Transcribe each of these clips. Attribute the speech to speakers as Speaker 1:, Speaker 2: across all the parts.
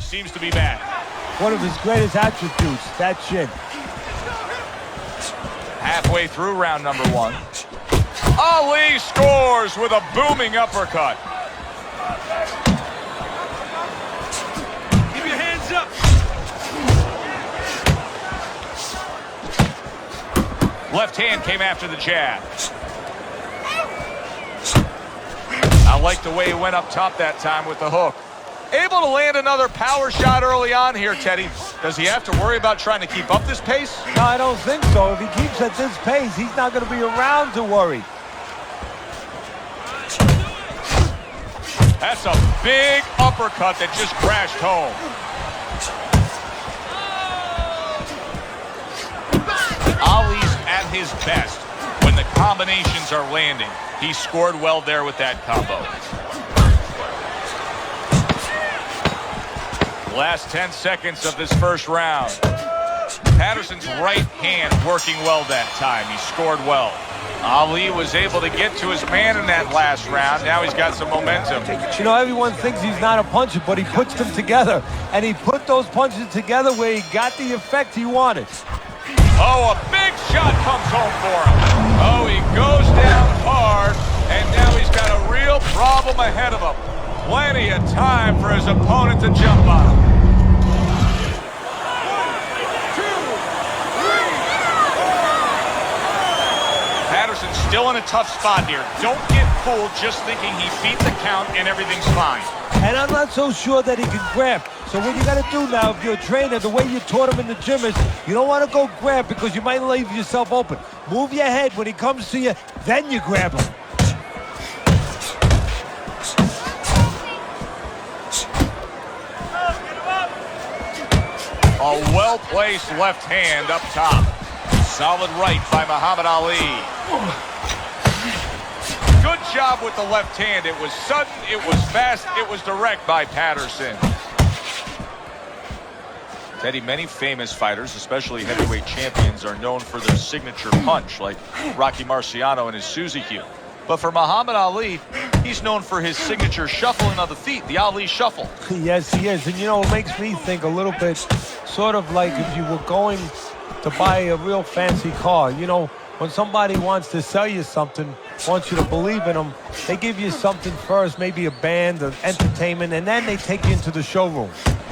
Speaker 1: seems to be back.
Speaker 2: One of his greatest attributes, that chin.
Speaker 1: Halfway through round number 1. Ali scores with a booming uppercut.
Speaker 3: Keep your hands up.
Speaker 1: Left hand came after the jab. I like the way he went up top that time with the hook. Able to land another power shot early on here, Teddy. Does he have to worry about trying to keep up this pace?
Speaker 2: No, I don't think so. If he keeps at this pace, he's not going to be around to worry.
Speaker 1: That's a big uppercut that just crashed home. Ali's at his best when the combinations are landing. He scored well there with that combo. Last 10 seconds of this first round. Patterson's right hand working well that time. He scored well. Ali was able to get to his man in that last round. Now he's got some momentum.
Speaker 2: You know, everyone thinks he's not a puncher, but he puts them together. And he put those punches together where he got the effect he wanted.
Speaker 1: Oh, a big shot comes home for him. Oh, he goes down hard, and now he's got a real problem ahead of him. Plenty of time for his opponent to jump on him. Patterson's still in a tough spot here. Don't get fooled just thinking he beat the count and everything's fine.
Speaker 2: And I'm not so sure that he can grab. So what you got to do now, if you're a trainer, the way you taught him in the gym is you don't want to go grab because you might leave yourself open. Move your head when he comes to you, then you grab him.
Speaker 1: A well-placed left hand up top. Solid right by Muhammad Ali. Good job with the left hand. It was sudden, it was fast, it was direct by Patterson. Teddy, many famous fighters, especially heavyweight champions, are known for their signature punch, like Rocky Marciano and his Suzy Q. But for Muhammad Ali, he's known for his signature shuffling of the feet, the Ali shuffle.
Speaker 2: Yes, he is. And, you know, it makes me think a little bit sort of like if you were going to buy a real fancy car. You know, when somebody wants to sell you something, wants you to believe in them, they give you something first, maybe a band, an entertainment, and then they take you into the showroom.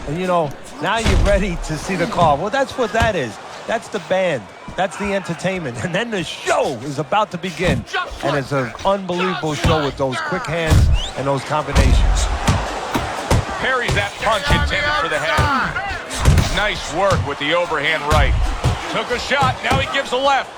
Speaker 2: And, you know, now you're ready to see the car. Well, that's what that is. That's the band. That's the entertainment. And then the show is about to begin. And it's an unbelievable show with those quick hands and those combinations.
Speaker 1: Parries that punch intended for the head. Nice work with the overhand right. Took a shot, now he gives a left.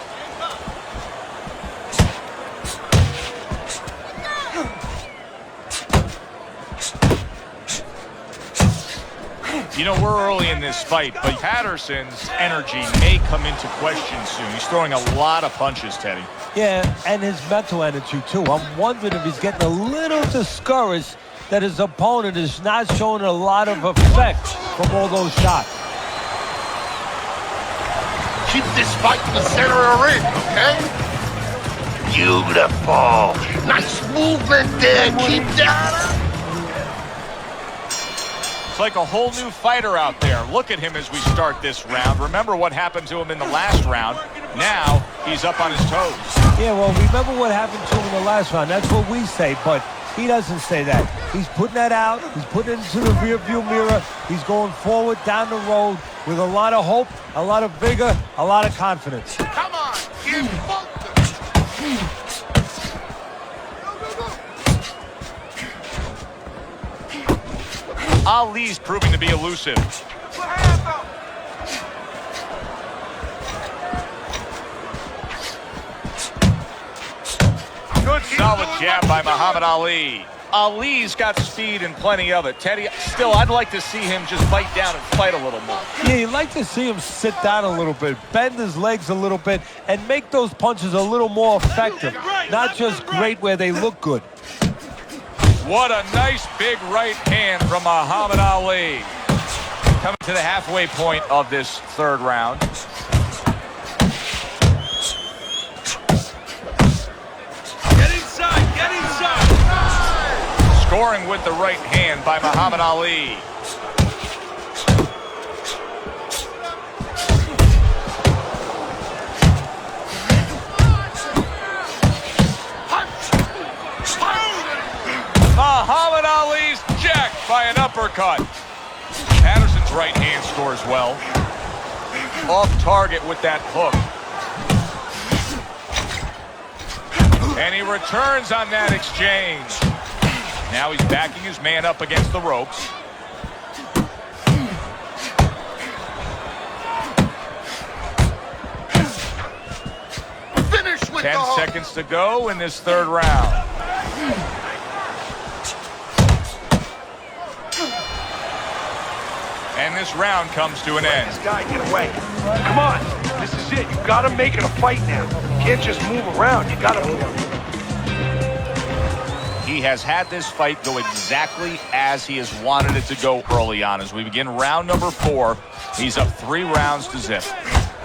Speaker 1: You know, we're early in this fight, but Patterson's energy may come into question soon. He's throwing a lot of punches, Teddy.
Speaker 2: Yeah, and his mental energy, too. I'm wondering if he's getting a little discouraged that his opponent is not showing a lot of effect from all those shots.
Speaker 4: Keep this fight in the center of the ring, okay? Beautiful. Nice movement there. Keep that.
Speaker 1: It's like a whole new fighter out there. Look at him as we start this round. Remember what happened to him in the last round. Now he's up on his toes.
Speaker 2: Yeah, well, remember what happened to him in the last round. That's what we say, but he doesn't say that. He's putting that out. He's putting it into the rearview mirror. He's going forward down the road with a lot of hope, a lot of vigor, a lot of confidence.
Speaker 4: Come on. Keep focused.
Speaker 1: Ali's proving to be elusive. Good solid jab by Muhammad Ali. Ali's got speed and plenty of it. Teddy, still, I'd like to see him just bite down and fight a little more.
Speaker 2: Yeah, you'd like to see him sit down a little bit, bend his legs a little bit, and make those punches a little more effective. Not just great where they look good.
Speaker 1: What a nice big right hand from Muhammad Ali. Coming to the halfway point of this third round.
Speaker 3: Get inside, get inside.
Speaker 1: Scoring with the right hand by Muhammad Ali. right hand scores well. Off target with that hook. And he returns on that exchange. Now he's backing his man up against the ropes.
Speaker 4: Finish with
Speaker 1: 10 seconds to go in this third round. And this round comes to an end.
Speaker 3: This guy, get away. Come on. This is it. You gotta make it a fight now. You can't just move around. You gotta move.
Speaker 1: He has had this fight go exactly as he has wanted it to go early on. As we begin round number 4, he's up 3 rounds to zip.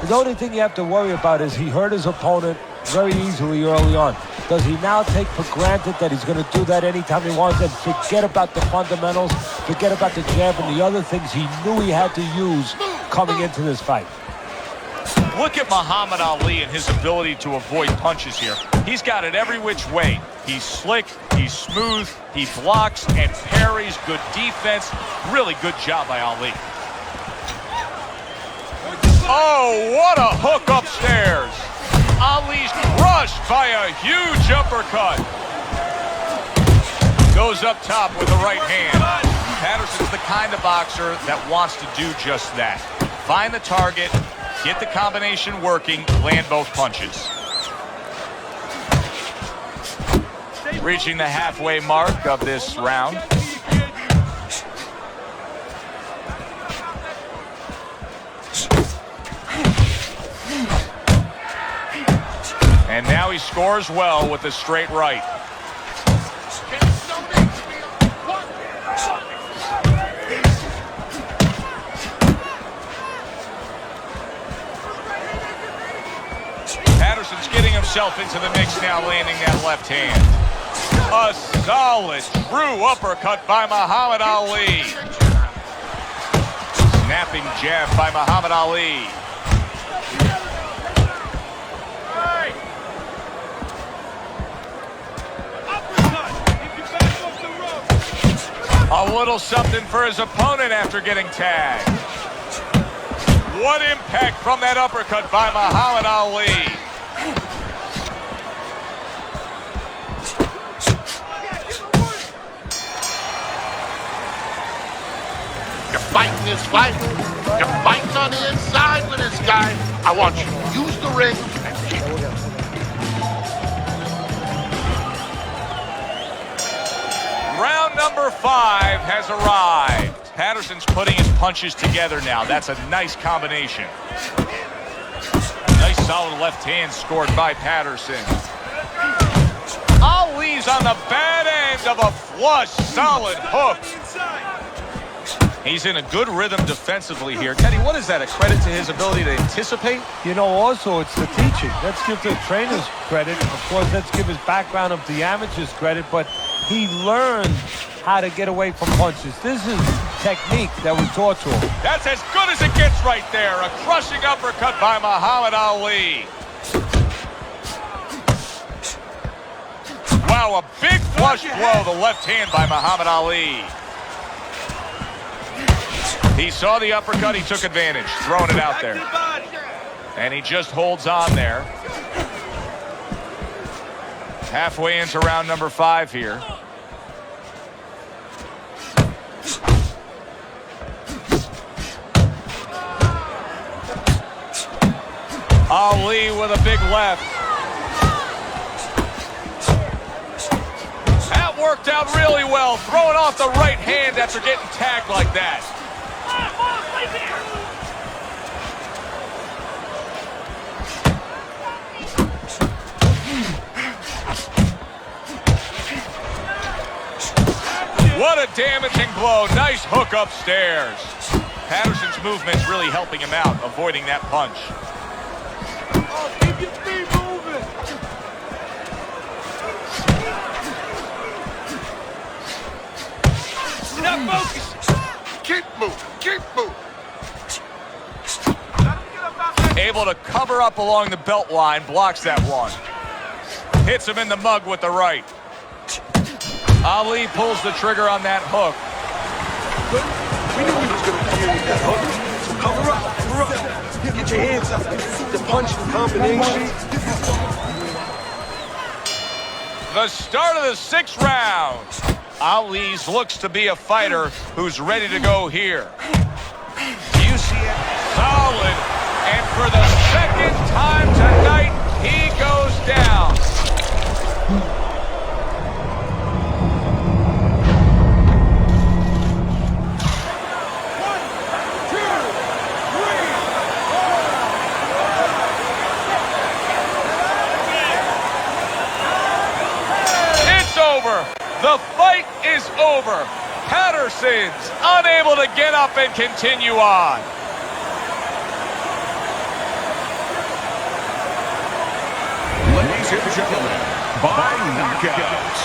Speaker 2: The only thing you have to worry about is he hurt his opponent very easily early on. Does he now take for granted that he's going to do that anytime he wants and forget about the fundamentals, forget about the jab and the other things he knew he had to use coming into this fight?
Speaker 1: Look at Muhammad Ali and his ability to avoid punches here. He's got it every which way. He's slick, he's smooth, he blocks and parries. Good defense. Really good job by Ali. Oh, what a hook upstairs. Ali's crushed by a huge uppercut. Goes up top with the right hand. Patterson's the kind of boxer that wants to do just that. Find the target, get the combination working, land both punches. Reaching the halfway mark of this round. And now he scores well with a straight right. Patterson's getting himself into the mix now, landing that left hand. A solid, true uppercut by Muhammad Ali. Snapping jab by Muhammad Ali. A little something for his opponent after getting tagged. What impact from that uppercut by Muhammad Ali.
Speaker 4: You're fighting this fight. You're fighting on the inside with this guy. I want you to use the ring and keep it.
Speaker 1: Round number 5 has arrived. Patterson's putting his punches together now. That's a nice combination. Nice solid left hand scored by Patterson. Ali's on the bad end of a flush, solid hook. He's in a good rhythm defensively here. Teddy, what is that? A credit to his ability to anticipate?
Speaker 2: You know, also, it's the teaching. Let's give the trainers credit. Of course, let's give his background of the amateurs credit, but he learned how to get away from punches. This is technique that was taught to him.
Speaker 1: That's as good as it gets right there. A crushing uppercut by Muhammad Ali. Wow, a big flush blow, the left hand by Muhammad Ali. He saw the uppercut, he took advantage, throwing it out there. And he just holds on there. Halfway into round number 5 here. Ali with a big left. That worked out really well, throwing off the right hand after getting tagged like that. What a damaging blow. Nice hook upstairs. Patterson's movement's really helping him out, avoiding that punch.
Speaker 3: Oh, keep your feet moving. Now focus.
Speaker 4: Keep moving. Keep moving.
Speaker 1: Able to cover up along the belt line, blocks that one. Hits him in the mug with the right. Ali pulls the trigger on that hook.
Speaker 3: We knew he was going to here with that hook. So cover up. Get your hands up. The punch combination.
Speaker 1: The start of the 6th round. Ali's looks to be a fighter who's ready to go here. You see it? Solid. And for the 2nd time tonight, he goes down. Over. The fight is over. Patterson's unable to get up and continue on.
Speaker 5: Ladies and gentlemen, by knockout,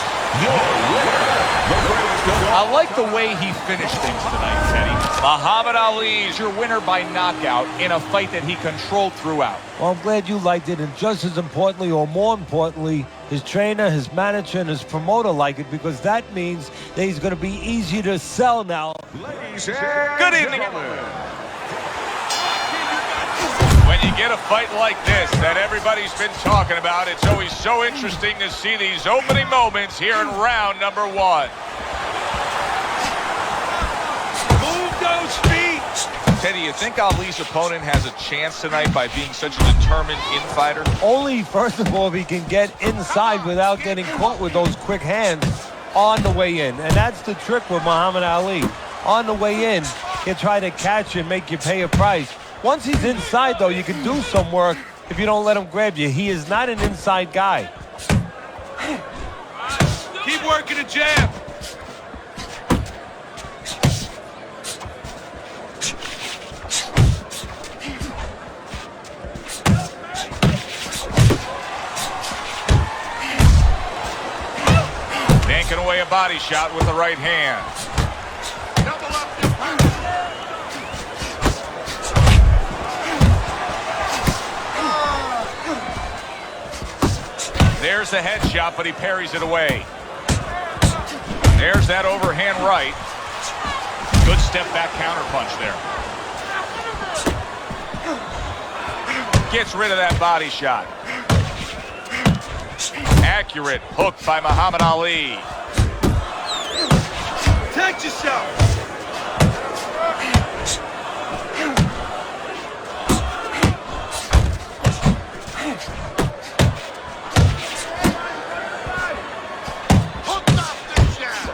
Speaker 5: your winner, the greatest of all.
Speaker 1: I like the way he finished things tonight, Teddy. Muhammad Ali is your winner by knockout in a fight that he controlled throughout.
Speaker 2: Well, I'm glad you liked it, and just as importantly, or more importantly, his trainer, his manager, and his promoter like it, because that means that he's going to be easy to sell now.
Speaker 5: Ladies and
Speaker 1: Good evening.
Speaker 5: gentlemen.
Speaker 1: When you get a fight like this that everybody's been talking about, it's always so interesting to see these opening moments here in round number 1.
Speaker 3: Move those feet.
Speaker 1: Teddy, you think Ali's opponent has a chance tonight by being such a determined in-fighter?
Speaker 2: Only, first of all, if he can get inside without getting caught with those quick hands on the way in. And that's the trick with Muhammad Ali. On the way in, he'll try to catch you and make you pay a price. Once he's inside, though, you can do some work if you don't let him grab you. He is not an inside guy.
Speaker 3: Keep working the jab.
Speaker 1: Yanking away a body shot with the right hand.
Speaker 4: Double up your punch.
Speaker 1: There's the headshot, but he parries it away. There's that overhand right. Good step back counter punch there. Gets rid of that body shot. Accurate hook by Muhammad Ali.
Speaker 3: Protect yourself.
Speaker 4: Hooked off the jab.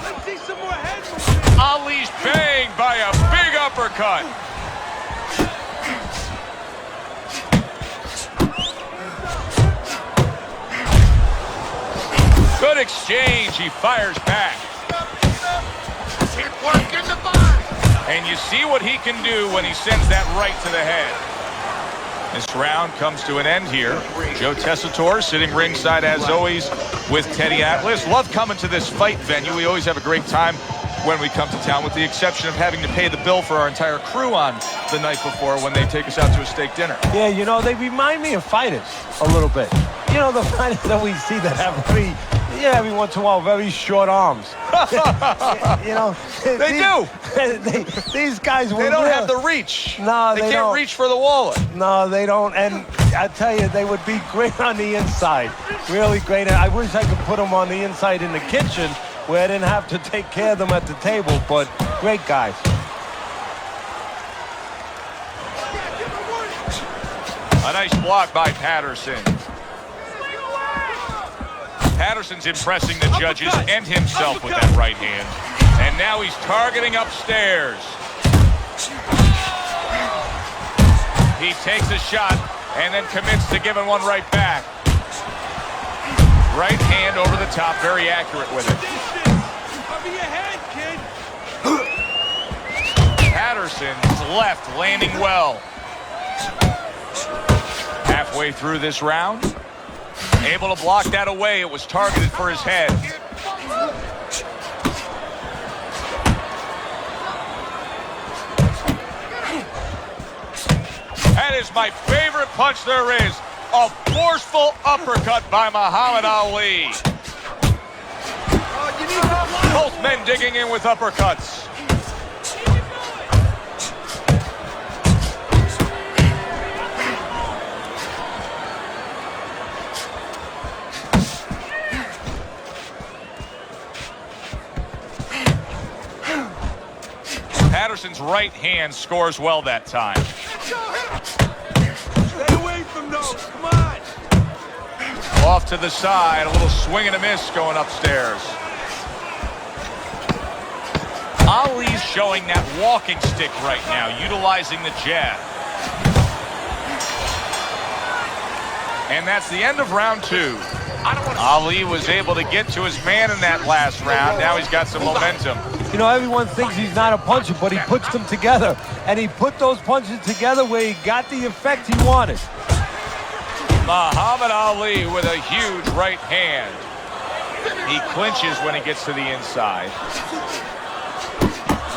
Speaker 3: Let's see some more head movement.
Speaker 1: Ali's banged by a big uppercut. Good exchange. He fires back.
Speaker 4: Keep working the body.
Speaker 1: And you see what he can do when he sends that right to the head. This round comes to an end here. Joe Tessitore sitting ringside as always with Teddy Atlas. Love coming to this fight venue. We always have a great time when we come to town, with the exception of having to pay the bill for our entire crew on the night before when they take us out to a steak dinner.
Speaker 2: Yeah, you know, they remind me of fighters a little bit. You know, the fighters that we see that have every once in a while, very short arms. You know, these guys.
Speaker 1: They don't have the reach.
Speaker 2: No,
Speaker 1: they
Speaker 2: they
Speaker 1: can't
Speaker 2: don't.
Speaker 1: reach for the wallet.
Speaker 2: No, they don't. And I tell you, they would be great on the inside. Really great. I wish I could put them on the inside in the kitchen where I didn't have to take care of them at the table. But great guys.
Speaker 1: A nice block by Patterson. Patterson's impressing the judges and himself with that right hand. And now he's targeting upstairs. He takes a shot and then commits to giving one right back. Right hand over the top, very accurate with it.
Speaker 3: Cover your head, kid.
Speaker 1: Patterson's left landing well. Halfway through this round, able to block that away. It was targeted for his head. That is my favorite punch there is. A forceful uppercut by Muhammad Ali. Both men digging in with uppercuts. Patterson's right hand scores well that time.
Speaker 3: Stay away from those. Come on.
Speaker 1: Off to the side, a little swing and a miss going upstairs. Ali's showing that walking stick right now, utilizing the jab. And that's the end of round 2. Ali was able to get to his man in that last round. Now he's got some momentum.
Speaker 2: You know, everyone thinks he's not a puncher, but he puts them together. And he put those punches together where he got the effect he wanted.
Speaker 1: Muhammad Ali with a huge right hand. He clinches when he gets to the inside.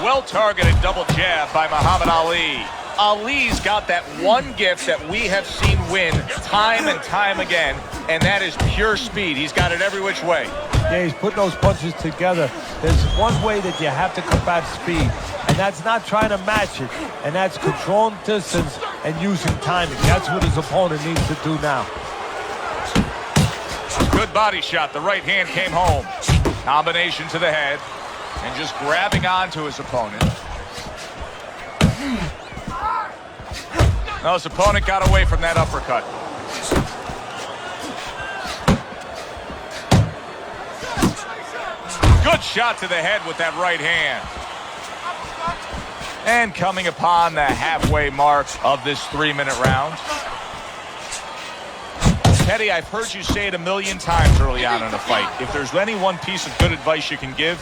Speaker 1: Well-targeted double jab by Muhammad Ali. Ali's got that one gift that we have seen win time and time again, and that is pure speed. He's got it every which way.
Speaker 2: Yeah, he's putting those punches together. There's one way that you have to combat speed, and that's not trying to match it, and that's controlling distance and using timing. That's what his opponent needs to do now.
Speaker 1: Good body shot. The right hand came home. Combination to the head, and just grabbing onto his opponent. No, his opponent got away from that uppercut. Good shot to the head with that right hand. And coming upon the halfway mark of this 3-minute round. Teddy, I've heard you say it a million times early on in a fight. If there's any one piece of good advice you can give,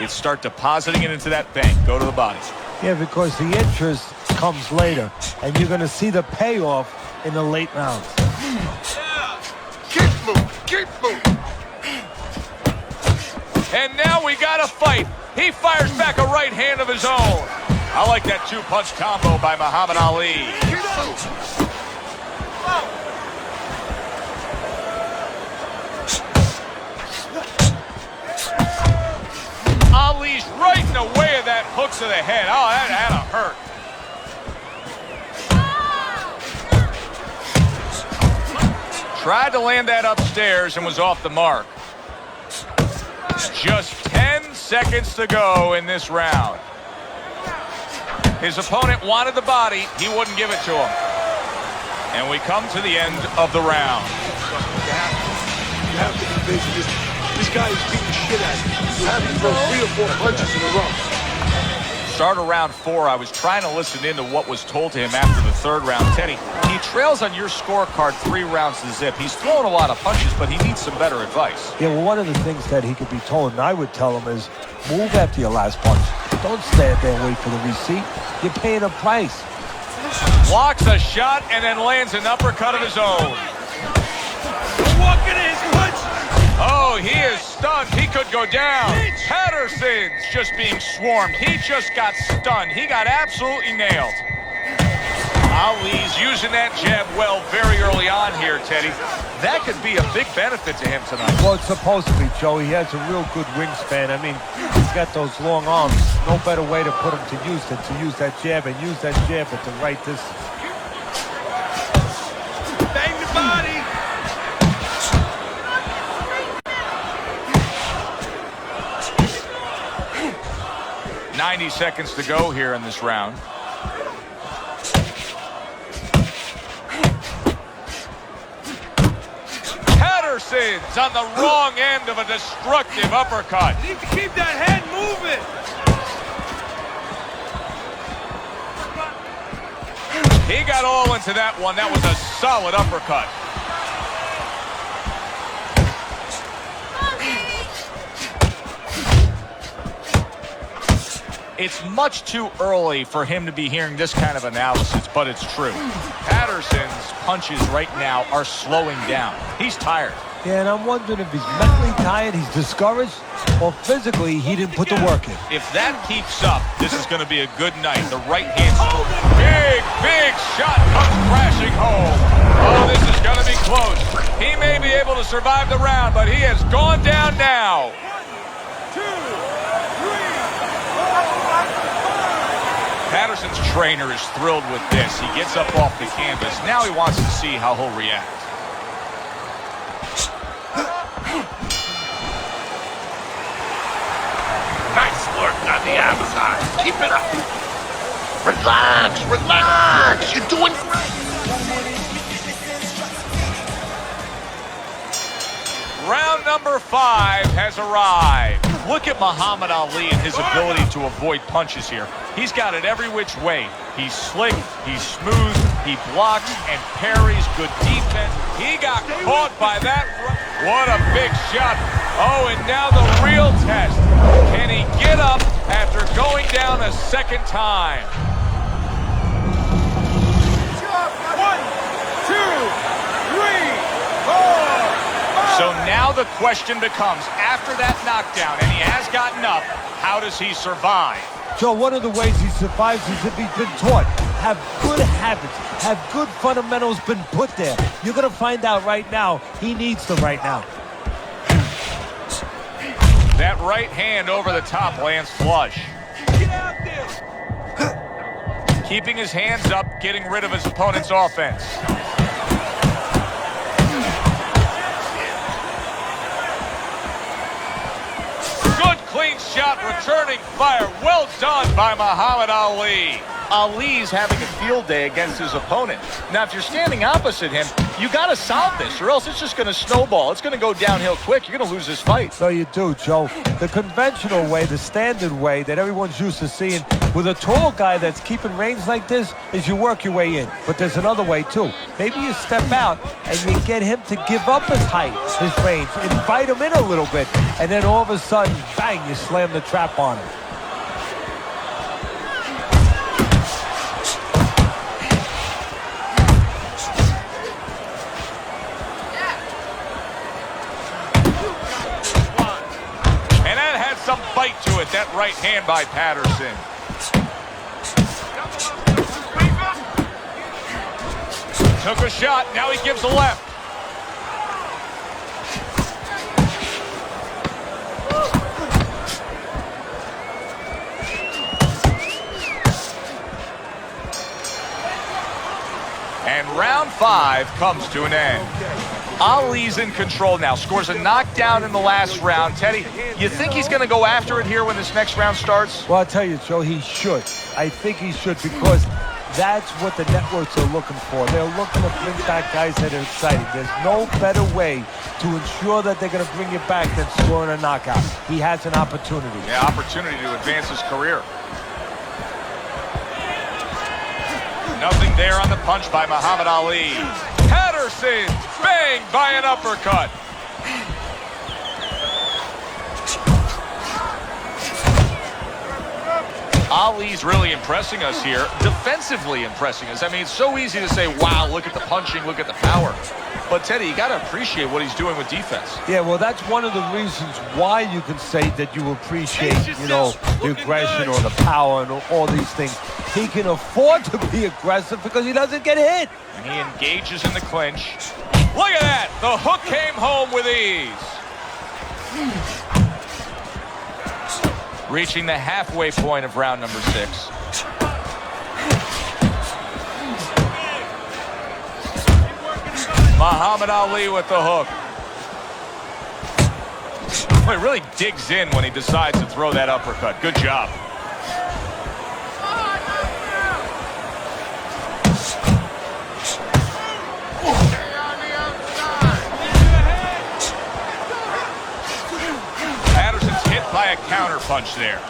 Speaker 1: it's start depositing it into that bank. Go to the body.
Speaker 2: Yeah, because the interest comes later, and you're going to see the payoff in the late rounds.
Speaker 4: Keep moving. Keep moving.
Speaker 1: And now we got a fight. He fires back a right hand of his own. I like that 2-punch combo by Muhammad Ali.
Speaker 4: Keep moving.
Speaker 1: Ali's right in the way of that hook to the head. Oh, that had to hurt. Tried to land that upstairs and was off the mark. Just 10 seconds to go in this round. His opponent wanted the body. He wouldn't give it to him. And we come to the end of the round.
Speaker 3: You have to be busy. This guy is beating the shit out of you. You have to throw 3 or 4 punches in a row.
Speaker 1: Start of round 4, I was trying to listen into what was told to him after the 3rd round. Teddy, he trails on your scorecard 3 rounds to zip. He's throwing a lot of punches, but he needs some better advice.
Speaker 2: Yeah, well, one of the things that he could be told, and I would tell him, is move after your last punch. Don't stand there and wait for the receipt. You're paying a price.
Speaker 1: Blocks a shot and then lands an uppercut of his own.
Speaker 3: Walking his punch.
Speaker 1: Oh, he is stunned. He could go down. Patterson's just being swarmed. He just got stunned. He got absolutely nailed. Ali's using that jab well very early on here, Teddy. That could be a big benefit to him tonight.
Speaker 2: Well, it's supposed to be, Joe. He has a real good wingspan. I mean, he's got those long arms. No better way to put him to use than to use that jab and use that jab at the right distance.
Speaker 3: Bang the body.
Speaker 1: 90 seconds to go here in this round. Patterson's on the wrong end of a destructive uppercut.
Speaker 3: You need to keep that head moving.
Speaker 1: He got all into that one. That was a solid uppercut. It's much too early for him to be hearing this kind of analysis, but it's true. Patterson's punches right now are slowing down. He's tired.
Speaker 2: Yeah, and I'm wondering if he's mentally tired, he's discouraged, or physically he didn't put the work in.
Speaker 1: If that keeps up, this is going to be a good night. The right hand, big shot comes crashing home. Oh, this is going to be close. He may be able to survive the round, but he has gone down now.
Speaker 3: 1, 2, 3.
Speaker 1: Patterson's trainer is thrilled with this. He gets up off the canvas. Now he wants to see how he'll react.
Speaker 4: Nice work on the outside. Keep it up. Relax, relax. You're doing great.
Speaker 1: Round number 5 has arrived. Look at Muhammad Ali and his ability to avoid punches here. He's got it every which way. He's slick, he's smooth, he blocks and parries. Good defense. He got caught by that. What a big shot. Oh, and now the real test. Can he get up after going down a second time?
Speaker 2: 1, 2, 3, 4.
Speaker 1: So now the question becomes, after that knockdown, and he has gotten up, how does he survive?
Speaker 2: Joe, one of the ways he survives is if he's been taught. Have good habits, have good fundamentals been put there. You're going to find out right now, he needs them right now.
Speaker 1: That right hand over the top lands flush.
Speaker 2: Get out there!
Speaker 1: Keeping his hands up, getting rid of his opponent's offense. Clean shot, returning fire. Well done by Muhammad Ali. Ali's having a field day against his opponent. Now, if you're standing opposite him, you got to solve this, or else it's just going to snowball. It's going to go downhill quick. You're going to lose this fight.
Speaker 2: So you do, Joe. The conventional way, the standard way that everyone's used to seeing with a tall guy that's keeping range like this is you work your way in. But there's another way, too. Maybe you step out and you get him to give up his height, his range, invite him in a little bit, and then all of a sudden, bang, you slam the trap on him.
Speaker 1: Some bite to it, that right hand by Patterson. Took a shot, now he gives a left. And round 5 comes to an end. Ali's in control now, scores a knockdown in the last round. Teddy, you think he's going to go after it here when this next round starts?
Speaker 2: Well, I'll tell you, Joe, he should. I think he should, because that's what the networks are looking for. They're looking to bring back guys that are exciting. There's no better way to ensure that they're going to bring you back than scoring a knockout. He has an opportunity.
Speaker 1: Yeah, opportunity to advance his career. Nothing there on the punch by Muhammad Ali. Patterson, bang, by an uppercut. Ali's really impressing us here, defensively impressing us. I mean, it's so easy to say, wow, look at the punching, look at the power. But, Teddy, you got to appreciate what he's doing with defense.
Speaker 2: Yeah, well, that's one of the reasons why you can say that you appreciate, you know, the aggression or the power and all these things. He can afford to be aggressive because he doesn't get hit.
Speaker 1: And he engages in the clinch. Look at that! The hook came home with ease. Reaching the halfway point of round number 6. Muhammad Ali with the hook. Well, he really digs in when he decides to throw that uppercut. Good job. Patterson's hit by a counter punch there.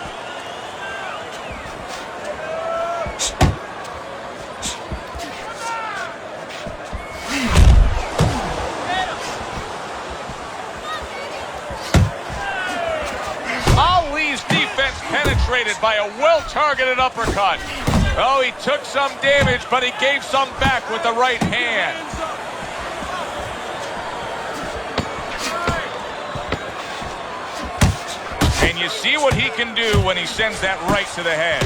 Speaker 1: Ali's defense penetrated by a well-targeted uppercut. Oh, he took some damage, but he gave some back with the right hand. And you see what he can do when he sends that right to the head.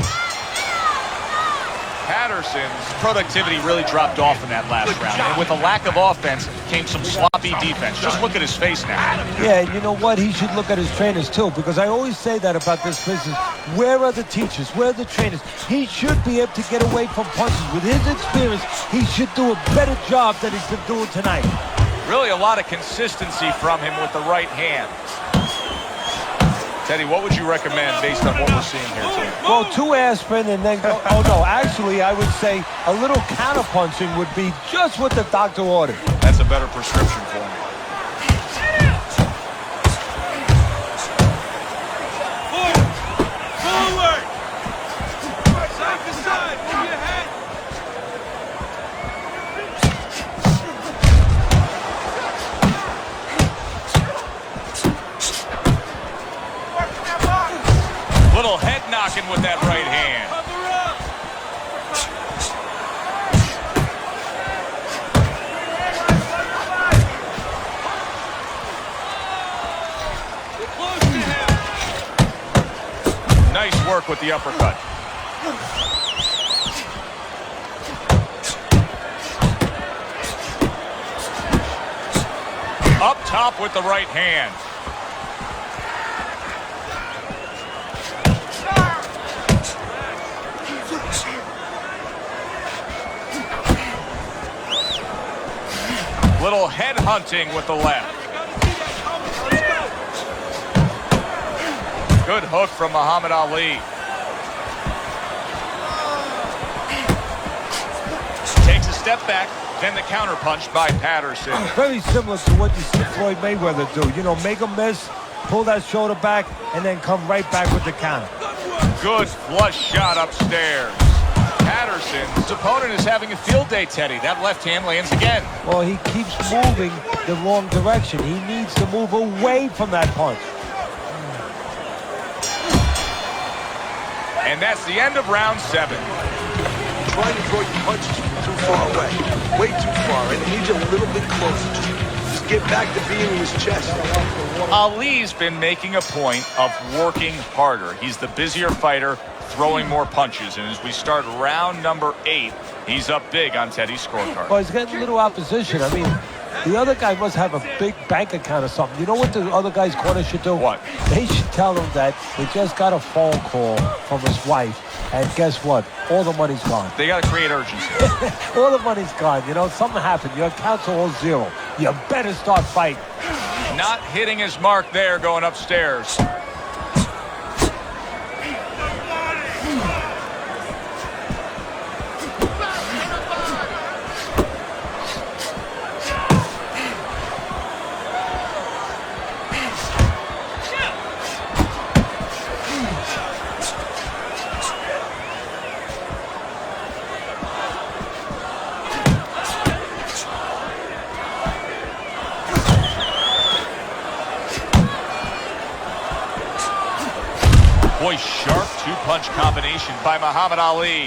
Speaker 1: Patterson's productivity really dropped off in that last round. And with a lack of offense came some sloppy defense. Just look at his face now.
Speaker 2: Yeah, you know what? He should look at his trainers, too, because I always say that about this business. Where are the teachers? Where are the trainers? He should be able to get away from punches. With his experience, he should do a better job than he's been doing tonight.
Speaker 1: Really a lot of consistency from him with the right hand. Teddy, what would you recommend based on what we're seeing here today?
Speaker 2: Well, 2 aspirin and then go. Oh, no. Actually, I would say a little counterpunching would be just what the doctor ordered.
Speaker 1: That's a better prescription for him.
Speaker 3: Forward! Side to side, move your head!
Speaker 1: Little head knocking with that right hand.
Speaker 3: Cover up! Get close to him!
Speaker 1: Nice work with the uppercut. Up top with the right hand. Little head hunting with the left. Good hook from Muhammad Ali. Takes a step back, then the counter punch by Patterson.
Speaker 2: Very similar to what you see Floyd Mayweather do. You know, make a miss, pull that shoulder back, and then come right back with the counter.
Speaker 1: Good flush shot upstairs. Patterson's opponent is having a field day, Teddy. That left hand lands again.
Speaker 2: Well, he keeps moving the wrong direction. He needs to move away from that punch.
Speaker 1: And that's the end of round 7.
Speaker 3: Trying to throw your punches from too far away. Way too far. And I need you a little bit closer. Just get back to being in his chest.
Speaker 1: Ali's been making a point of working harder. He's the busier fighter, throwing more punches. And as we start round number 8, he's up big on Teddy's scorecard.
Speaker 2: Well, he's getting a little opposition. I mean, the other guy must have a big bank account or something. You know what the other guy's corner should do?
Speaker 1: What?
Speaker 2: They should tell him that he just got a phone call from his wife. And guess what? All the money's gone.
Speaker 1: They got to create urgency.
Speaker 2: All the money's gone. You know, something happened. Your accounts are all zero. You better start fighting.
Speaker 1: Not hitting his mark there, going upstairs. Boy, sharp two-punch combination by Muhammad Ali.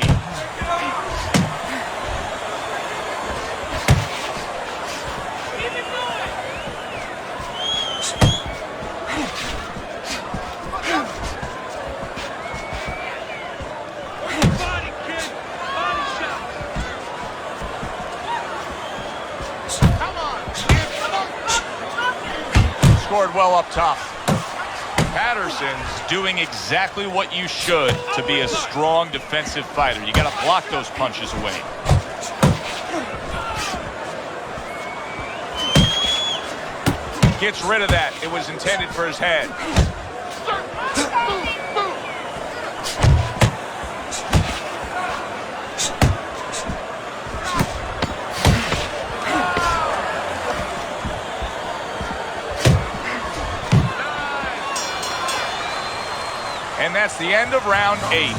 Speaker 3: Body kick! Body shot!
Speaker 4: Come on.
Speaker 1: Scored well up top. Patterson's doing exactly what you should to be a strong defensive fighter. You got to block those punches away. Gets rid of that. It was intended for his head. And that's the end of round 8.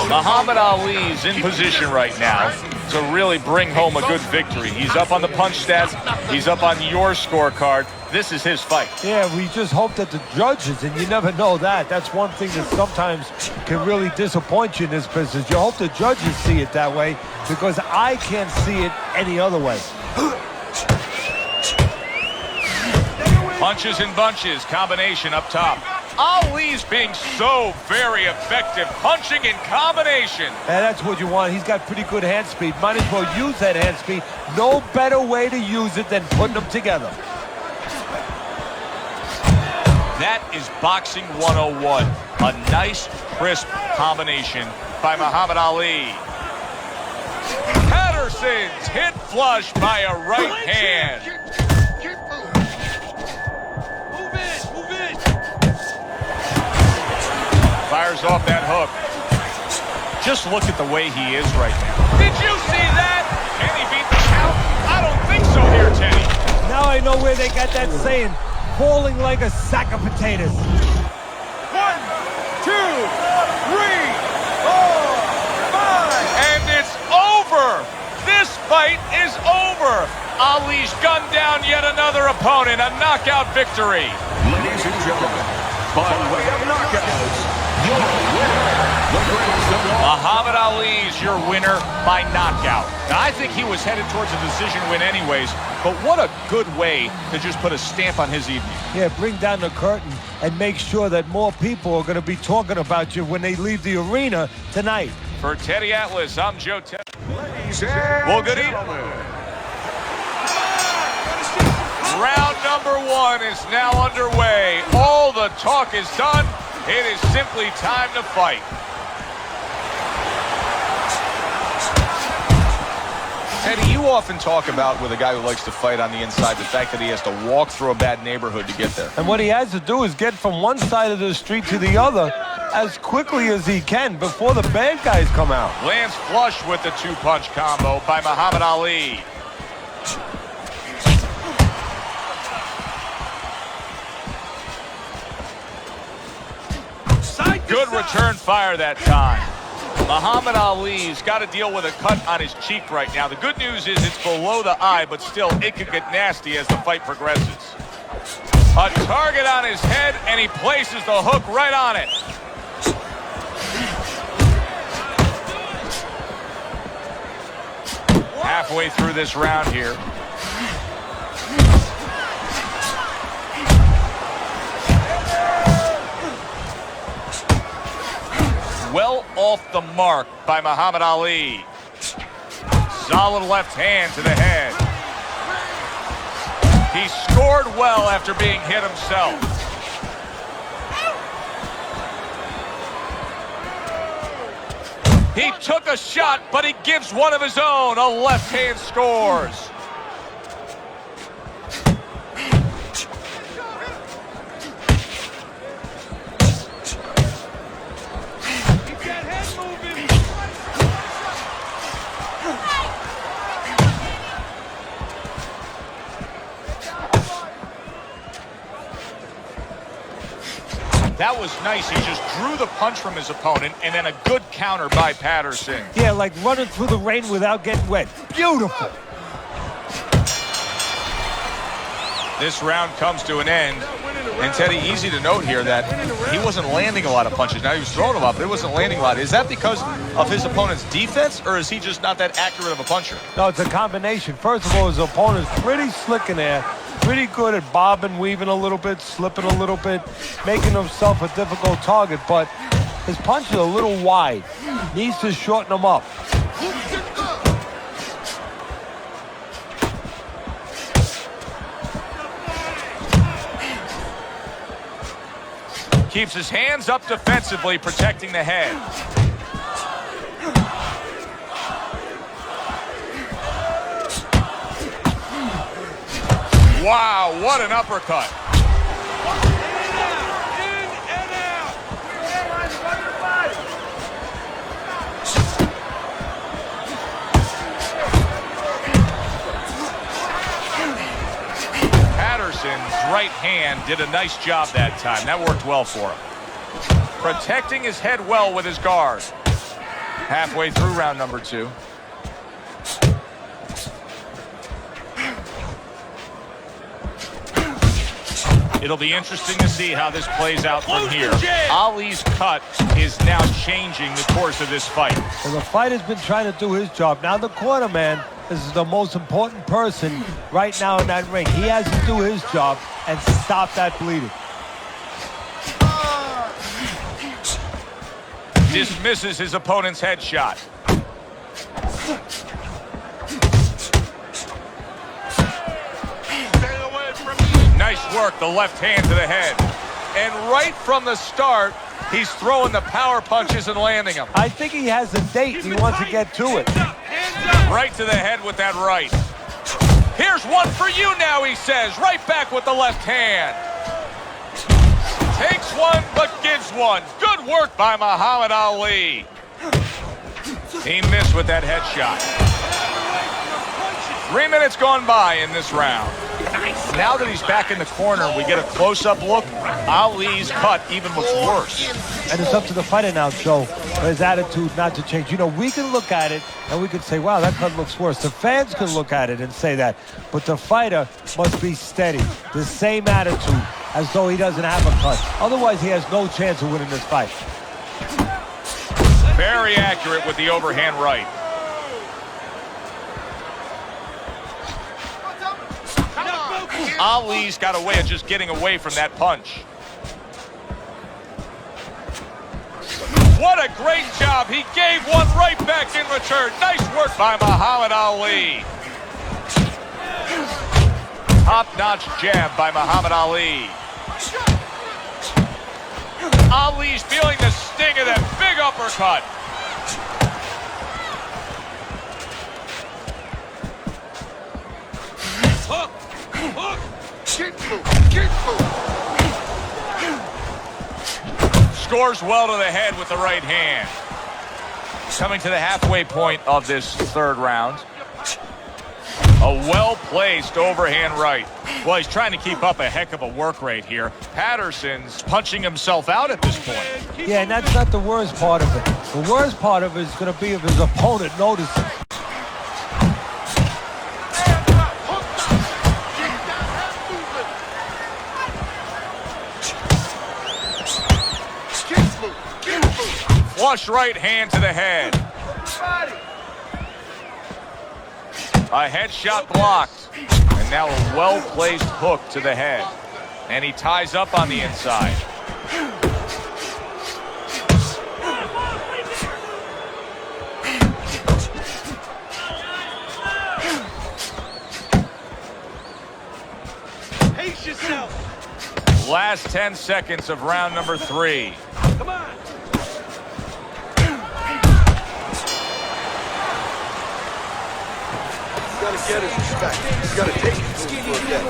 Speaker 1: Muhammad Ali's in position right now to really bring home a good victory. He's up on the punch stats. He's up on your scorecard. This is his fight.
Speaker 2: Yeah, we just hope that the judges, and you never know that. That's one thing that sometimes can really disappoint you in this business. You hope the judges see it that way, because I can't see it any other way.
Speaker 1: Punches and bunches, combination up top. Ali's being so very effective, punching in combination.
Speaker 2: And that's what you want. He's got pretty good hand speed. Might as well use that hand speed. No better way to use it than putting them together.
Speaker 1: That is boxing 101. A nice, crisp combination by Muhammad Ali. Patterson's hit flush by a right hand.
Speaker 3: Move in! Move in!
Speaker 1: fires off that hook. Just look at the way he is right now. Did you see that? Can he beat the count? I don't think so here, Teddy.
Speaker 2: Now I know where they got that saying, falling like a sack of potatoes.
Speaker 1: 1, 2, 3, 4, 5. And it's over. This fight is over. Ali's gunned down yet another opponent. A knockout victory.
Speaker 5: Ladies and gentlemen, by way of knockouts, your winner, the greatest of all.
Speaker 1: Muhammad Ali's your winner by knockout. Now, I think he was headed towards a decision win anyways, but what a good way to just put a stamp on his evening.
Speaker 2: Yeah, bring down the curtain and make sure that more people are going to be talking about you when they leave the arena tonight.
Speaker 1: For Teddy Atlas, I'm Joe Teddy.
Speaker 5: Ladies and
Speaker 1: Well, good evening.
Speaker 5: gentlemen.
Speaker 1: Round number 1 is now underway. All the talk is done. It is simply time to fight. Teddy, you often talk about with a guy who likes to fight on the inside, the fact that he has to walk through a bad neighborhood to get there.
Speaker 2: And what he has to do is get from one side of the street to the other as quickly as he can before the bad guys come out.
Speaker 1: Lands flush with the 2-punch combo by Muhammad Ali. Good return fire that time. Muhammad Ali's got to deal with a cut on his cheek right now. The good news is it's below the eye, but still it could get nasty as the fight progresses. A target on his head, and he places the hook right on it. Halfway through this round here. Well off the mark by Muhammad Ali. Solid left hand to the head. He scored well after being hit himself. He took a shot, but he gives one of his own. A left hand scores. That was nice. He just drew the punch from his opponent, and then a good counter by Patterson.
Speaker 2: Yeah, like running through the rain without getting wet. Beautiful.
Speaker 1: This round comes to an end. And Teddy, easy to note here that he wasn't landing a lot of punches. Now, he was throwing them up, but he wasn't landing a lot. Is that because of his opponent's defense, or is he just not that accurate of a puncher?
Speaker 2: No, it's a combination. First of all, his opponent's pretty slick in there. Pretty good at bobbing, weaving a little bit, slipping a little bit, making himself a difficult target, but his punch is a little wide. Needs to shorten them up.
Speaker 1: Keeps his hands up defensively, protecting the head. Wow, what an uppercut. Patterson's right hand did a nice job that time. That worked well for him. Protecting his head well with his guard. Halfway through round number 2. It'll be interesting to see how this plays out from here. Ali's cut is now changing the course of this fight.
Speaker 2: Well, the fighter's been trying to do his job. Now the cornerman is the most important person right now in that ring. He has to do his job and stop that bleeding.
Speaker 1: Dismisses his opponent's headshot. Nice work, the left hand to the head. And right from the start, he's throwing the power punches and landing them.
Speaker 2: I think he has a date. He wants to get to it.
Speaker 1: Right to the head with that right. Here's one for you now, he says. Right back with the left hand. Takes one, but gives one. Good work by Muhammad Ali. He missed with that headshot. 3 minutes gone by in this round. Now that he's back in the corner, we get a close-up look. Ali's cut even looks worse.
Speaker 2: And it's up to the fighter now, Joe, for his attitude not to change. You know, we can look at it and we can say, wow, that cut looks worse. The fans can look at it and say that. But the fighter must be steady, the same attitude, as though he doesn't have a cut. Otherwise, he has no chance of winning this fight.
Speaker 1: Very accurate with the overhand right. Ali's got a way of just getting away from that punch. What a great job. He gave one right back in return. Nice work by Muhammad Ali. Top-notch jab by Muhammad Ali. Ali's feeling the sting of that big uppercut.
Speaker 4: Hook! Hook! Kick move!
Speaker 1: Scores well to the head with the right hand. Coming to the halfway point of this third round. A well-placed overhand right. Well, he's trying to keep up a heck of a work rate here. Patterson's punching himself out at this point.
Speaker 2: Yeah, and that's not the worst part of it. The worst part of it is going to be if his opponent notices.
Speaker 1: Flush right hand to the head. A headshot blocked. And now a well-placed hook to the head. And he ties up on the inside.
Speaker 3: Pace yourself.
Speaker 1: Last 10 seconds of round number 3.
Speaker 3: Come on. Gotta get his respect. You gotta take it to him for a bit.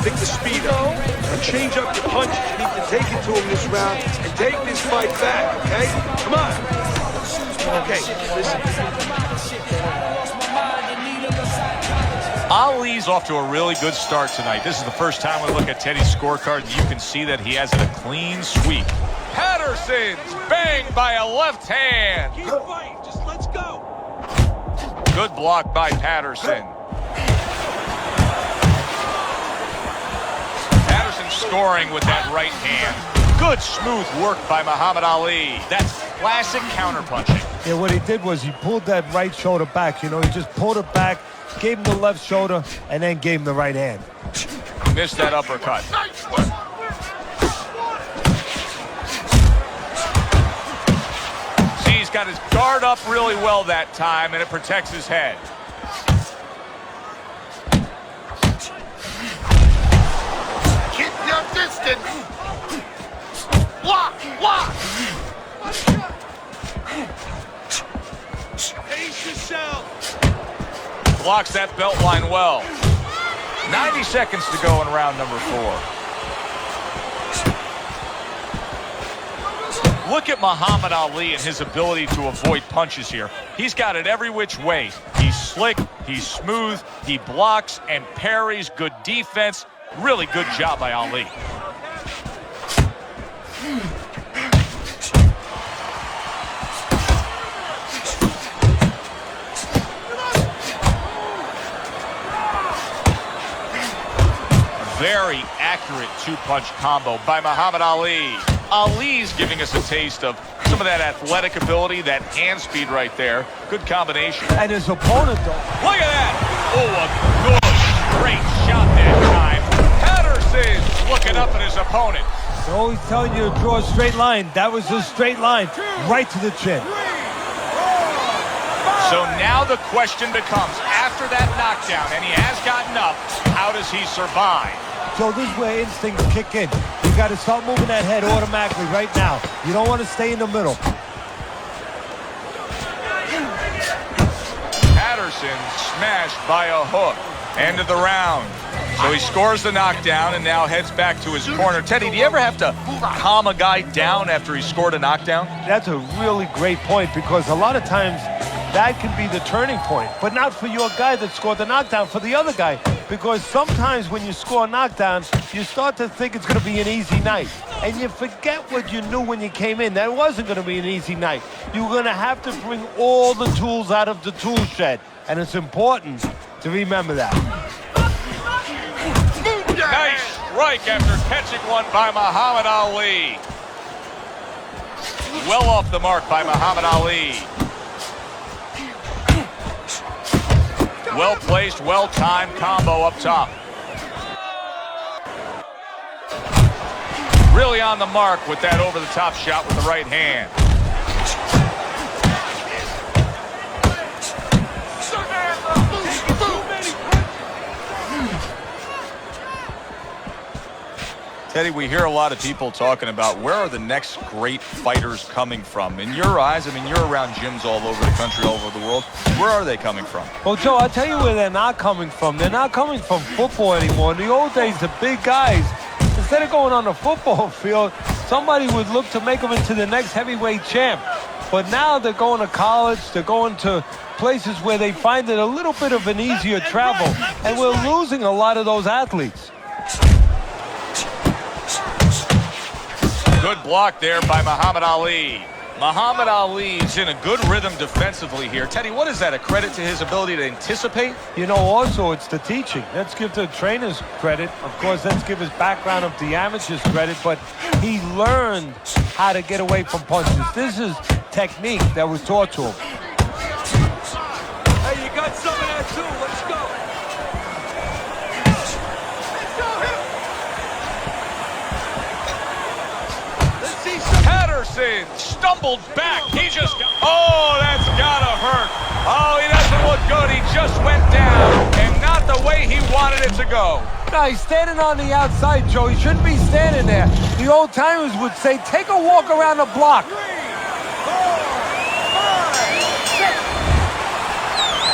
Speaker 3: Pick the speed up. And change up your punches. You need to take it to him this round and take this fight back, okay? Come on. Okay, listen.
Speaker 1: Ali's off to a really good start tonight. This is the first time we look at Teddy's scorecard, and you can see that he has a clean sweep. Patterson's banged by a left hand.
Speaker 3: Keep fighting. Just let's go.
Speaker 1: Good block by Patterson. Patterson scoring with that right hand. Good smooth work by Muhammad Ali. That's classic counterpunching.
Speaker 2: Yeah, what he did was he pulled that right shoulder back. You know, he just pulled it back, gave him the left shoulder, and then gave him the right hand.
Speaker 1: Missed that uppercut.
Speaker 4: Nice work!
Speaker 1: See, he's got his guard up really well that time, and it protects his head.
Speaker 4: Keep your distance! Block! Block!
Speaker 3: Pace yourself.
Speaker 1: Blocks that belt line well. 90 seconds to go in round number 4. Look at Muhammad Ali and his ability to avoid punches here. He's got it every which way. He's slick, he's smooth, he blocks and parries. Good defense. Really good job by Ali. Very accurate two-punch combo by Muhammad Ali. Ali's giving us a taste of some of that athletic ability, that hand speed right there. Good combination.
Speaker 2: And his opponent, though.
Speaker 1: Look at that. Oh, a good, straight shot that time. Patterson looking up at his opponent.
Speaker 2: They're always telling you to draw a straight line. That was a straight line, right to the chin.
Speaker 1: So now the question becomes, after that knockdown, and he has gotten up, how does he survive?
Speaker 2: So this is where instincts kick in. You got to start moving that head automatically right now. You don't want to stay in the middle.
Speaker 1: Patterson smashed by a hook. End of the round. So he scores the knockdown and now heads back to his corner. Teddy, do you ever have to calm a guy down after he scored a knockdown?
Speaker 2: That's a really great point, because a lot of times that can be the turning point, but not for your guy that scored the knockdown, for the other guy. Because sometimes when you score a knockdown, you start to think it's going to be an easy night. And you forget what you knew when you came in. That it wasn't going to be an easy night. You're going to have to bring all the tools out of the tool shed. And it's important to remember that.
Speaker 1: Nice strike after catching one by Muhammad Ali. Well off the mark by Muhammad Ali. Well-placed, well-timed combo up top. Really on the mark with that over-the-top shot with the right hand. Teddy, we hear a lot of people talking about where are the next great fighters coming from. In your eyes, I mean, you're around gyms all over the country, all over the world. Where are they coming from?
Speaker 2: Well, Joe, I'll tell you where they're not coming from. They're not coming from football anymore. In the old days, the big guys, instead of going on the football field, somebody would look to make them into the next heavyweight champ. But now they're going to college, they're going to places where they find it a little bit of an easier travel. And we're losing a lot of those athletes.
Speaker 1: Good block there by Muhammad Ali. Muhammad Ali's in a good rhythm defensively here. Teddy, what is that, a credit to his ability to anticipate?
Speaker 2: You know, also, it's the teaching. Let's give the trainers credit. Of course, let's give his background of the amateurs credit, but he learned how to get away from punches. This is technique that was taught to him.
Speaker 3: Hey, you got some of that too. Let's go.
Speaker 1: Patterson stumbled back. He just got, oh, that's gotta hurt. Oh, he doesn't look good. He just went down, and not the way he wanted it to go.
Speaker 2: No, he's standing on the outside, Joe. He shouldn't be standing there. The old timers would say, take a walk around the block.
Speaker 3: 3, 4, 5, 6.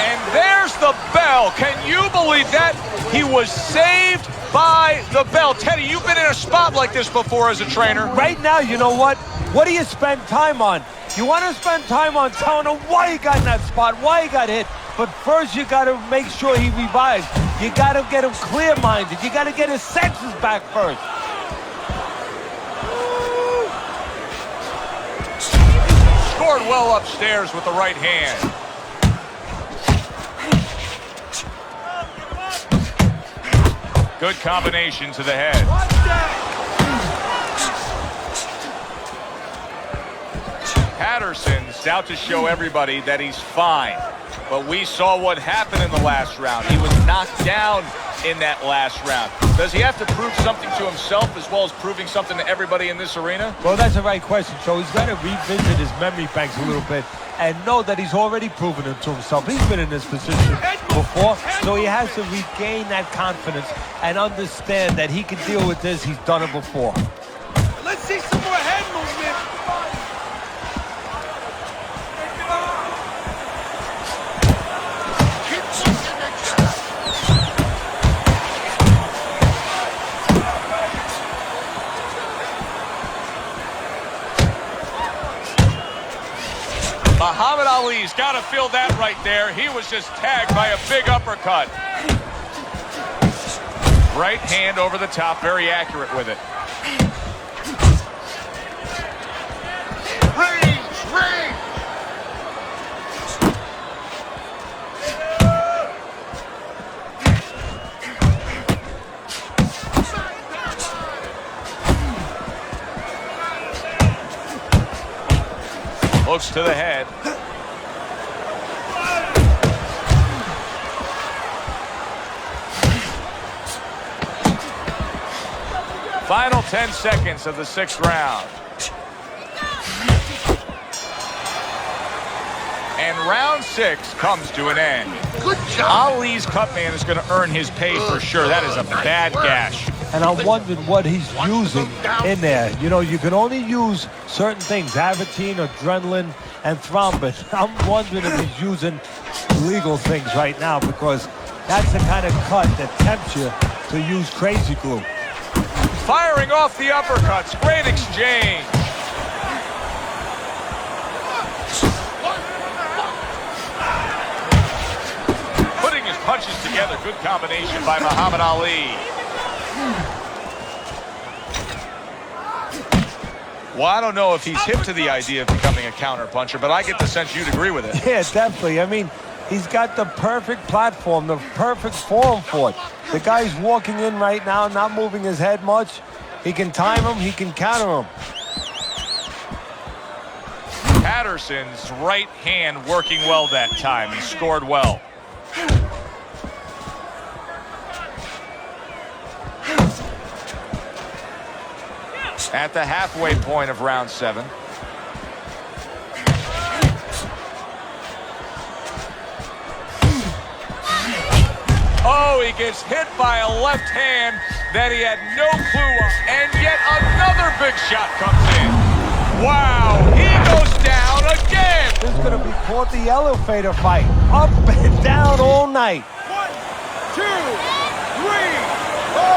Speaker 1: And there's the bell. Can you believe that? He was saved by the bell. Teddy, you've been in a spot like this before as a trainer.
Speaker 2: Right now, you know what? What do you spend time on? You want to spend time on telling him why he got in that spot, why he got hit. But first, you got to make sure he revives. You got to get him clear-minded. You got to get his senses back first.
Speaker 1: Scored well upstairs with the right hand. Good combination to the head.
Speaker 3: Watch that.
Speaker 1: Patterson's out to show everybody that he's fine. But we saw what happened in the last round. He was knocked down in that last round. Does he have to prove something to himself as well as proving something to everybody in this arena?
Speaker 2: Well, that's the right question, Joe. He's got to revisit his memory banks a little bit and know that he's already proven it to himself. He's been in this position before, so he has to regain that confidence and understand that he can deal with this. He's done it before.
Speaker 3: Let's see some more head movement.
Speaker 1: Muhammad Ali's got to feel that right there. He was just tagged by a big uppercut. Right hand over the top, very accurate with it.
Speaker 4: Range!
Speaker 1: Looks to the head. Final 10 seconds of the 6th round. And round 6 comes to an end.
Speaker 4: Good job.
Speaker 1: Ali's cut man is going to earn his pay for sure. That is a bad gash.
Speaker 2: And I'm wondering what he's using in there. You know, you can only use certain things, Avitine, adrenaline, and thrombin. I'm wondering if he's using legal things right now, because that's the kind of cut that tempts you to use crazy glue.
Speaker 1: Firing off the uppercuts. Great exchange. Putting his punches together. Good combination by Muhammad Ali. Well, I don't know if he's hip to the idea of becoming a counterpuncher, but I get the sense you'd agree with it.
Speaker 2: Yeah, definitely. I mean, he's got the perfect platform, the perfect form for it. The guy's walking in right now, not moving his head much. He can time him, he can counter him.
Speaker 1: Patterson's right hand working well that time. He scored well. At the halfway point of round 7. Oh, he gets hit by a left hand that he had no clue of. And yet another big shot comes in. Wow, he goes down again.
Speaker 2: This is going to be called the elevator fight. Up and down all night.
Speaker 3: 1, 2, 3, 4,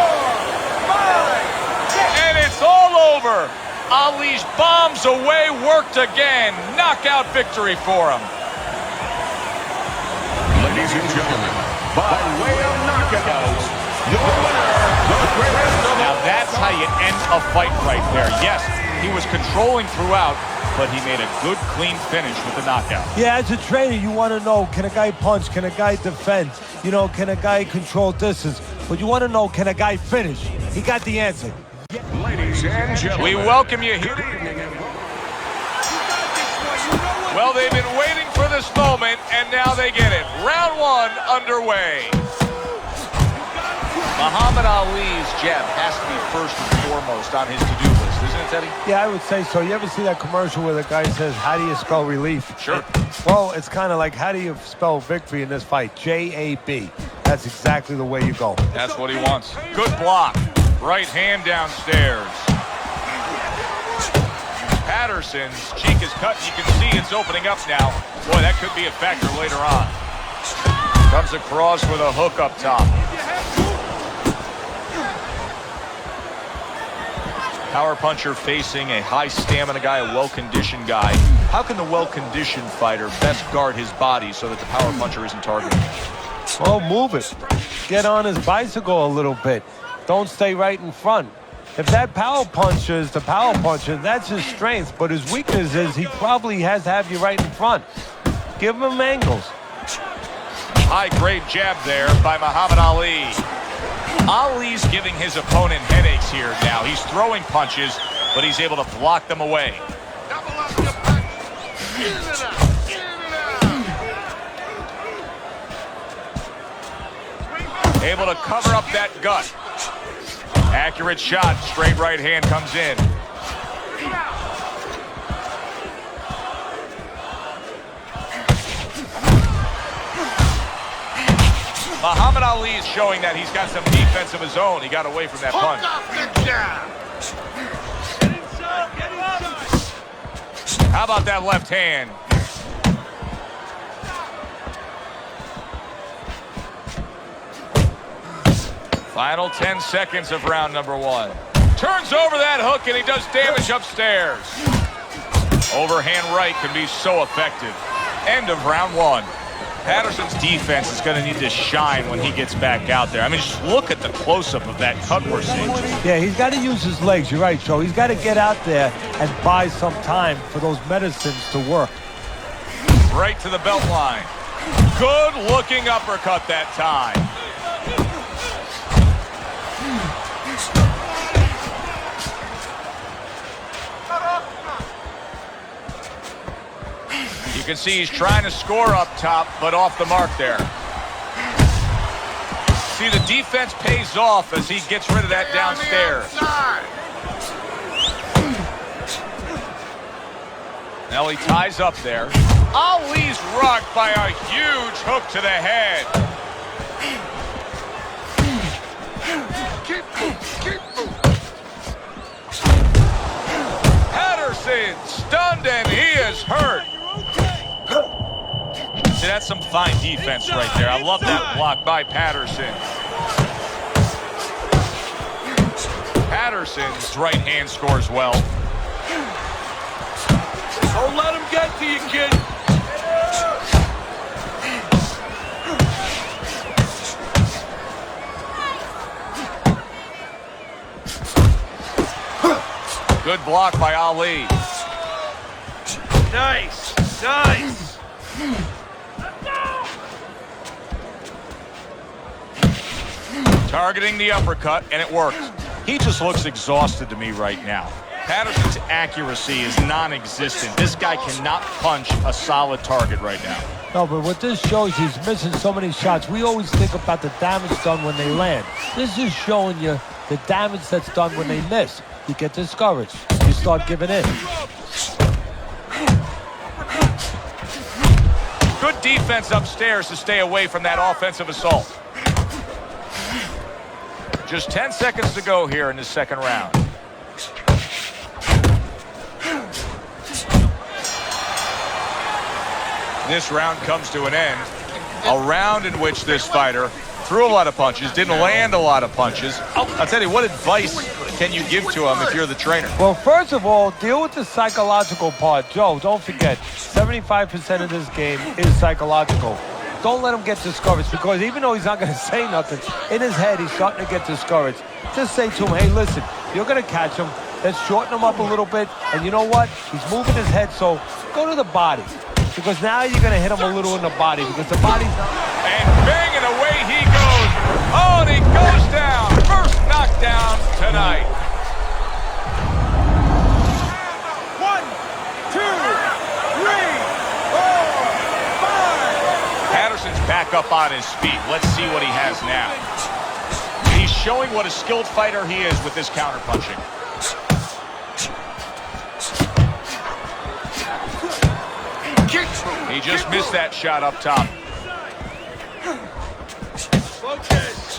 Speaker 3: 5, 6.
Speaker 1: And it's all over. Ali's bombs away, worked again. Knockout victory for him.
Speaker 5: Ladies and gentlemen, by way of knockouts, your winner, the greatest of
Speaker 1: Now that's how you end a fight right there. Yes, he was controlling throughout, but he made a good, clean finish with the knockout.
Speaker 2: Yeah, as a trainer, you want to know, can a guy punch? Can a guy defend? You know, can a guy control distance? But you want to know, can a guy finish? He got the answer.
Speaker 5: Ladies and gentlemen,
Speaker 1: We welcome you here.
Speaker 5: good evening and
Speaker 1: Well, they've been waiting for this moment, and now they get it. Round 1 underway. Muhammad Ali's jab has to be first and foremost on his to-do list, isn't it, Teddy?
Speaker 2: Yeah, I would say so. You ever see that commercial where the guy says, how do you spell relief?
Speaker 1: Sure.
Speaker 2: Well, it's kind of like, how do you spell victory in this fight? J-A-B. That's exactly the way you go.
Speaker 1: That's what he wants. Good block. Right hand downstairs. Patterson's cheek is cut. You can see it's opening up now. Boy, that could be a factor later on. Comes across with a hook up top. Power puncher facing a high stamina guy, a well-conditioned guy. How can the well-conditioned fighter best guard his body so that the power puncher isn't targeted?
Speaker 2: Well, move it. Get on his bicycle a little bit. Don't stay right in front. If that power puncher is the power puncher, that's his strength. But his weakness is he probably has to have you right in front. Give him angles.
Speaker 1: High-grade jab there by Muhammad Ali. Ali's giving his opponent headaches here now. He's throwing punches, but he's able to block them away.
Speaker 4: Double up your punch. In and out. In and out.
Speaker 1: Able to cover up that gut. Accurate shot. Straight right hand comes in. Muhammad Ali is showing that he's got some defense of his own. He got away from that punch.
Speaker 4: Hook off the jab.
Speaker 3: Get inside, get inside.
Speaker 1: How about that left hand? Final 10 seconds of round number 1. Turns over that hook and he does damage upstairs. Overhand right can be so effective. End of round 1. Patterson's defense is going to need to shine when he gets back out there. I mean, just look at the close-up of that cut we're seeing.
Speaker 2: Yeah, he's got to use his legs. You're right, Joe. He's got to get out there and buy some time for those medicines to work.
Speaker 1: Right to the belt line. Good-looking uppercut that time. You can see he's trying to score up top, but off the mark there. See, the defense pays off as he gets rid of that downstairs. Now he ties up there. Ali's rocked by a huge hook to the head.
Speaker 4: Keep moving.
Speaker 1: Patterson stunned and he is hurt. See, that's some fine defense right there. I love that block by Patterson. Patterson's right hand scores well.
Speaker 3: Don't let him get to you, kid.
Speaker 1: Good block by Ali.
Speaker 3: Nice, nice.
Speaker 1: Targeting the uppercut, and it worked. He just looks exhausted to me right now. Patterson's accuracy is non-existent. This guy cannot punch a solid target right now.
Speaker 2: No, but what this shows, he's missing so many shots. We always think about the damage done when they land. This is showing you the damage that's done when they miss. You get discouraged. You start giving in.
Speaker 1: Good defense upstairs to stay away from that offensive assault. Just 10 seconds to go here in the second round. This round comes to an end. A round in which this fighter threw a lot of punches, didn't land a lot of punches. I'll tell you, what advice can you give to him if you're the trainer?
Speaker 2: Well, first of all, deal with the psychological part. Joe, don't forget, 75% of this game is psychological. Don't let him get discouraged, because even though he's not going to say nothing, in his head, he's starting to get discouraged. Just say to him, hey, listen, you're going to catch him. Let's shorten him up a little bit. And you know what? He's moving his head, so go to the body. Because now you're going to hit him a little in the body, because the body's not...
Speaker 1: And bang, and away he goes. Oh, and he goes down. First knockdown tonight.
Speaker 3: 1, 2, 3, 4, 5.
Speaker 1: Patterson's back up on his feet. Let's see what he has now. He's showing what a skilled fighter he is with this counterpunching. He just missed that shot up top.
Speaker 3: Focus.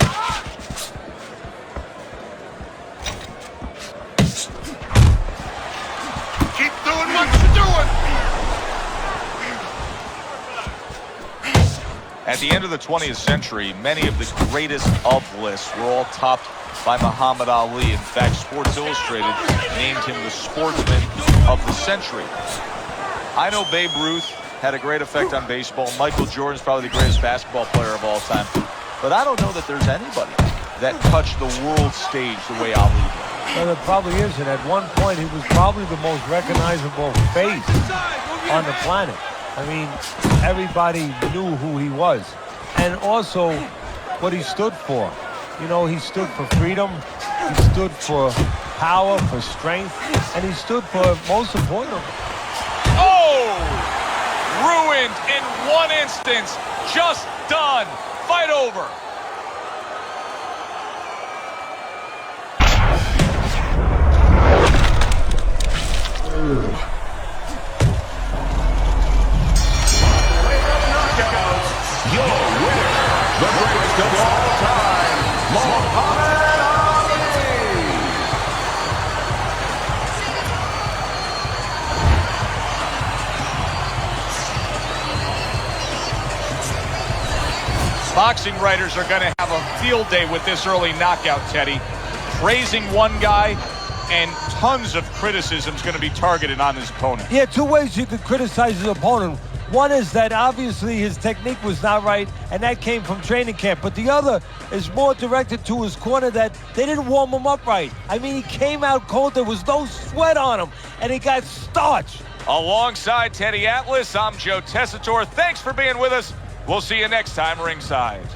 Speaker 4: Keep doing what you're doing.
Speaker 1: At the end of the 20th century, many of the greatest of lists were all topped by Muhammad Ali. In fact, Sports Illustrated named him the sportsman of the century. I know Babe Ruth had a great effect on baseball. Michael Jordan's probably the greatest basketball player of all time. But I don't know that there's anybody that touched the world stage the way Ali did.
Speaker 2: Well, there probably isn't. At one point, he was probably the most recognizable face on the planet. I mean, everybody knew who he was. And also, what he stood for. You know, he stood for freedom. He stood for power, for strength. And he stood for, most importantly,
Speaker 1: ruined in one instance. Just done. Fight over.
Speaker 5: Your winner, the greatest of all time, Muhammed Ali.
Speaker 1: Boxing writers are going to have a field day with this early knockout, Teddy. Praising one guy, and tons of criticism is going to be targeted on his opponent.
Speaker 2: yeah, two ways you could criticize his opponent. One is that obviously his technique was not right, and that came from training camp. But the other is more directed to his corner, that they didn't warm him up right. I mean, he came out cold. There was no sweat on him, and he got starched.
Speaker 1: Alongside Teddy Atlas, I'm Joe Tessitore. Thanks for being with us. We'll see you next time ringside.